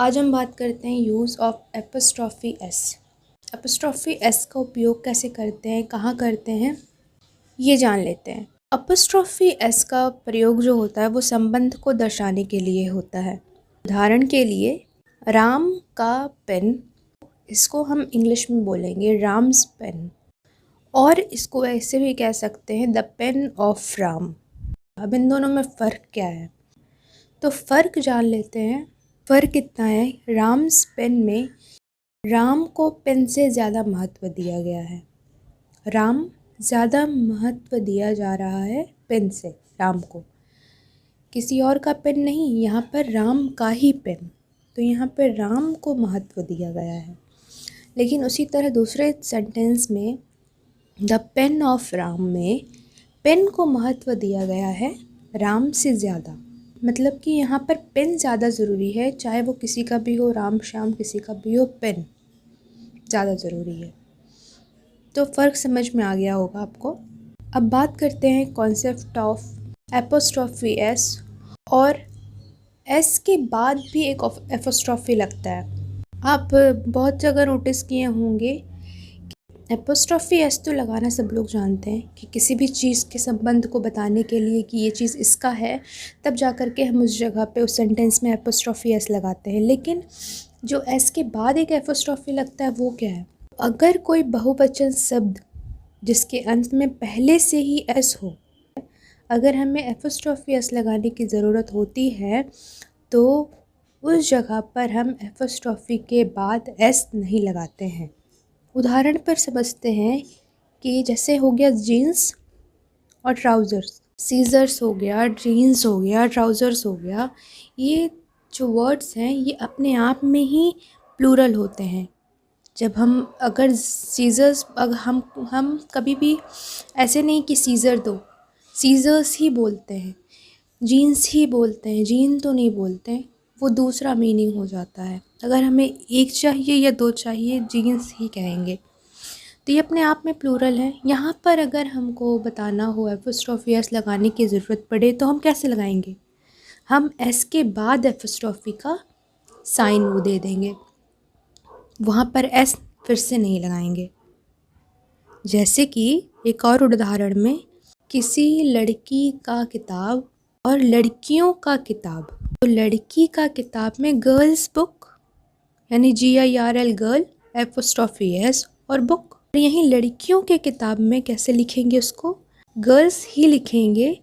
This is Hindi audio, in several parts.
आज हम बात करते हैं use of apostrophe S. Apostrophe S का उपयोग कैसे करते हैं, कहाँ करते हैं, ये जान लेते हैं। एपोस्ट्रॉफी एस का प्रयोग जो होता है वो संबंध को दर्शाने के लिए होता है। उदाहरण के लिए राम का पेन, इसको हम इंग्लिश में बोलेंगे राम्स पेन, और इसको ऐसे भी कह सकते हैं द पेन ऑफ राम। अब इन दोनों में फ़र्क क्या है, तो फ़र्क जान लेते हैं। फ़र्क इतना है, राम्स पेन में राम को पेन से ज़्यादा महत्व दिया गया है। राम ज़्यादा महत्व दिया जा रहा है पेन से, राम को, किसी और का पेन नहीं, यहाँ पर राम का ही पेन, तो यहाँ पर राम को महत्व दिया गया है। लेकिन उसी तरह दूसरे सेंटेंस में द पेन ऑफ राम में पेन को महत्व दिया गया है राम से ज़्यादा, मतलब कि यहाँ पर पेन ज़्यादा ज़रूरी है, चाहे वो किसी का भी हो, राम श्याम किसी का भी हो, पेन ज़्यादा ज़रूरी है। तो फ़र्क समझ में आ गया होगा आपको। अब बात करते हैं कॉन्सेप्ट ऑफ एपोस्ट्रॉफी एस, और एस के बाद भी एक एपोस्ट्रॉफी लगता है। आप बहुत जगह नोटिस किए होंगे, एपोस्ट्रॉफी एस तो लगाना सब लोग जानते हैं कि किसी भी चीज़ के संबंध को बताने के लिए कि ये चीज़ इसका है, तब जा कर के हम उस जगह पे उस सेंटेंस में एपोस्ट्रॉफी एस लगाते हैं। लेकिन जो एस के बाद एक एपोस्ट्रॉफी लगता है वो क्या है, अगर कोई बहुवचन शब्द जिसके अंत में पहले से ही एस हो, अगर हमें एपोस्ट्रॉफी एस लगाने की ज़रूरत होती है तो उस जगह पर हम एपोस्ट्रॉफी के बाद एस नहीं लगाते हैं। उदाहरण पर समझते हैं कि जैसे हो गया जीन्स और ट्राउज़र्स, सीजर्स हो गया, जीन्स हो गया, ट्राउज़र्स हो गया, ये जो वर्ड्स हैं ये अपने आप में ही प्लूरल होते हैं। जब हम अगर सीजर्स, अगर हम कभी भी ऐसे नहीं कि सीज़र दो, सीजर्स ही बोलते हैं, जीन्स ही बोलते हैं, जीन तो नहीं बोलते हैं, वो दूसरा मीनिंग हो जाता है। अगर हमें एक चाहिए या दो चाहिए, जीन्स ही कहेंगे, तो ये अपने आप में प्लूरल है। यहाँ पर अगर हमको बताना हो, एपोस्ट्रॉफी एस लगाने की ज़रूरत पड़े, तो हम कैसे लगाएंगे, हम एस के बाद एपोस्ट्रॉफी का साइन वो दे देंगे, वहाँ पर एस फिर से नहीं लगाएंगे। जैसे कि एक और उदाहरण में, किसी लड़की का किताब और लड़कियों का किताब, तो लड़की का किताब में गर्ल्स बुक यानी GIRL गर्ल, एपोस्ट्रॉफी एस और बुक। और यहीं लड़कियों के किताब में कैसे लिखेंगे, उसको गर्ल्स ही लिखेंगे,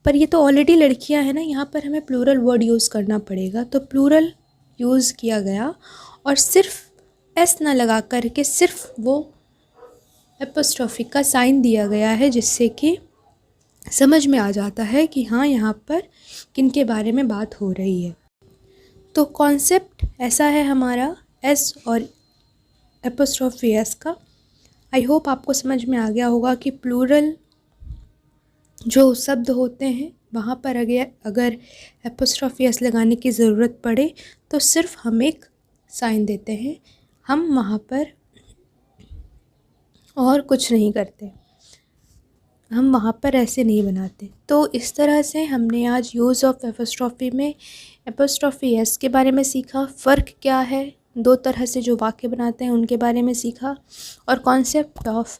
पर ये तो ऑलरेडी लड़कियां हैं ना, यहाँ पर हमें प्लूरल वर्ड यूज़ करना पड़ेगा, तो प्लूरल यूज़ किया गया और सिर्फ एस ना लगा करके सिर्फ वो एपोस्ट्रॉफी का साइन दिया गया है, जिससे कि समझ में आ जाता है कि हाँ यहाँ पर किन के बारे में बात हो रही है। तो कॉन्सेप्ट ऐसा है हमारा एस और एपोस्ट्रॉफी एस का। आई होप आपको समझ में आ गया होगा कि प्लूरल जो शब्द होते हैं वहाँ पर अगर एपोस्ट्रॉफी एस लगाने की ज़रूरत पड़े तो सिर्फ हम एक साइन देते हैं, हम वहाँ पर और कुछ नहीं करते, हम वहाँ पर ऐसे नहीं बनाते। तो इस तरह से हमने आज यूज़ ऑफ एपोस्ट्रॉफी में एपोस्ट्रॉफी एस के बारे में सीखा, फ़र्क क्या है, दो तरह से जो वाक्य बनाते हैं उनके बारे में सीखा, और कॉन्सेप्ट ऑफ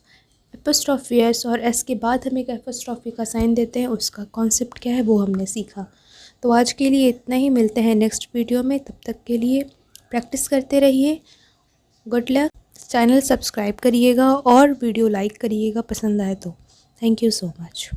एपोस्ट्रॉफी एस और एस के बाद हम एक एपोस्ट्रॉफी का साइन देते हैं, उसका कॉन्सेप्ट क्या है वो हमने सीखा। तो आज के लिए इतना ही, मिलते हैं नेक्स्ट वीडियो में, तब तक के लिए प्रैक्टिस करते रहिए। Good luck. चैनल सब्सक्राइब करिएगा और वीडियो लाइक करिएगा पसंद आए तो। Thank you so much.